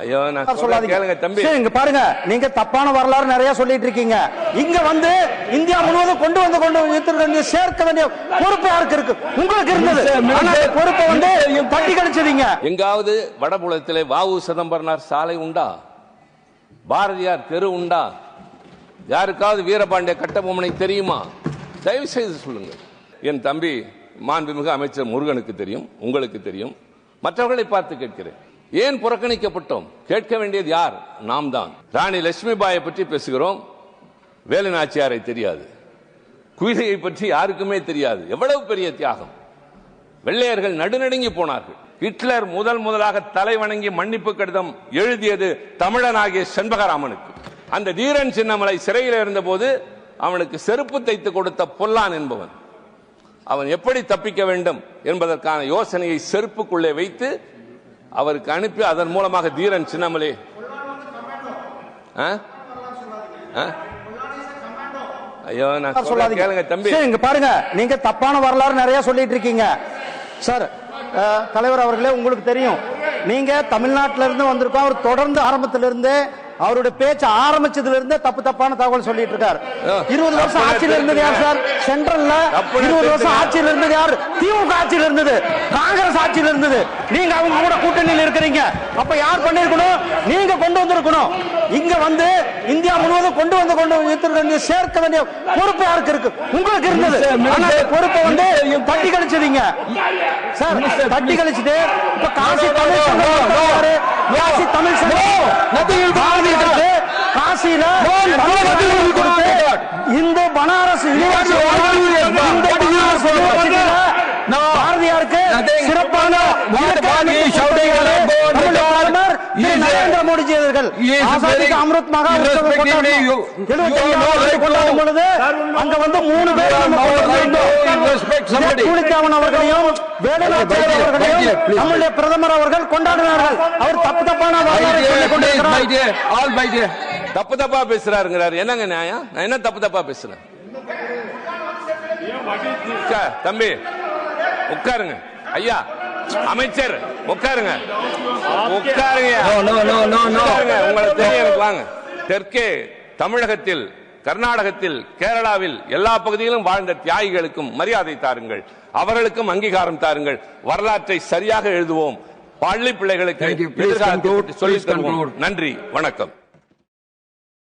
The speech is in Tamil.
ஐயோ நான் கேளுங்க தம்பி. இங்க பாருங்க, நீங்க தப்பான வரலாறு நிறைய சொல்லிட்டு இருக்கீங்க. இங்க வந்து இந்தியா முழுவதும் கொண்டு வந்து சேர்க்க வேண்டிய பொறுப்பு யாருக்கு இருக்கு? உங்களுக்கு இருந்தது. பொறுப்பை வந்து தட்டி கழிச்சதீங்க. எங்காவது வடபுலத்திலே வாவு சிதம்பரனார் சாலை உண்டா? பாரதியார் தெரு உண்டா? யாருக்காவது வீரபாண்டிய கட்டபொம்மனை தெரியுமா? தயவு செய்து சொல்லுங்க. என் தம்பி மாண்புமிகு அமைச்சர் முருகனுக்கு தெரியும், உங்களுக்கு தெரியும், மற்றவர்களை பார்த்து கேட்கிறேன். ஏன் புறக்கணிக்கப்பட்டோம்? கேட்க வேண்டியது யார்? நாம் தான். ராணி லட்சுமிபாயை பற்றி பேசுகிறோம், வேலு நாச்சியாரை தெரியாது. குயிலியை பற்றி யாருக்குமே தெரியாது. எவ்வளவு பெரிய தியாகம்! வெள்ளையர்கள் நடுநடுங்கி போனார்கள். ஹிட்லர் முதலாக தலை வணங்கி மன்னிப்பு கடிதம் எழுதியது தமிழனாகிய செண்பகராமனுக்கு. அந்த தீரன் சின்னமலை சிறையில் இருந்த போது அவனுக்கு செருப்பு தைத்து கொடுத்த பொல்லான் என்பவன் அவன் எப்படி தப்பிக்க வேண்டும் என்பதற்கான யோசனையை செருப்புக்குள்ளே வைத்து அவருக்கு அனுப்பி அதன் மூலமாக தீரன் சின்னமலை ஐயோ நான் கேளுங்க தம்பி. இங்க பாருங்க, நீங்க தப்பான வரலாறு நிறைய சொல்லிட்டு இருக்கீங்க சார். தலைவர் அவர்களே, உங்களுக்கு தெரியும், நீங்க தமிழ்நாட்டில இருந்து வந்திருக்கோம். அவர் தொடர்ந்து ஆரம்பத்திலிருந்து அவருடைய பேச்சு ஆரம்பிச்சதுல இருந்து தப்பான தகவல் சொல்லிட்டு இருக்காரு. 20 வருஷம் ஆட்சியில் இருந்தது யார் சார்? சென்ட்ரல்ல 20 வருஷம் ஆட்சியில் இருந்தது யார்? திமுக ஆட்சியில் இருந்தது, காங்கிரஸ் ஆட்சியில் இருந்தது. நீங்க அவங்க கூட கூட்டணியில் இருக்கிறீங்க. அப்ப யார் பண்ணிருக்கணும்? நீங்க கொண்டு வந்திருக்கணும். இங்க வந்து இந்தியா முழுவதும் கொண்டு வந்து சேர்க்க வேண்டிய பொறுப்பு யாருக்கு இருக்கு? உங்களுக்கு இருந்தது. பொறுப்பை வந்து தட்டி கழிச்சதீங்க சார். தட்டி கழிச்சுட்டு இப்ப காசி தமிழ் காசியில இந்த பனாரஸ் பாரதியாருக்கு சிறப்பான நரேந்திர மோடிஜி அவர்கள் அமிர்த் மகாராஷ்டிரா கொண்டாடும் பொழுது அங்க வந்து 3 பேர் அவர்களையும் வேலுநாச்சியார் அவர்களையும் நம்முடைய பிரதமர் அவர்கள் கொண்டாடினார்கள். அவர் தப்பான தப்பா பேசுறாருங்கிறாரு. என்னங்க நியாயம்? நான் என்ன தப்பா பேசுறேன்? தம்பி உட்காருங்க. ஐயா அமைச்சர் உட்காருங்க. உங்களுக்கு தெரியும். வாங்க. தெற்கே தமிழகத்தில், கர்நாடகத்தில், கேரளாவில் எல்லா பகுதியிலும் வாழ்ந்த தியாகிகளுக்கும் மரியாதை தாருங்கள், அவர்களுக்கும் அங்கீகாரம் தாருங்கள். வரலாற்றை சரியாக எழுதுவோம். பள்ளி பிள்ளைகளுக்கு சொல்லித் தருவோம். நன்றி, வணக்கம்.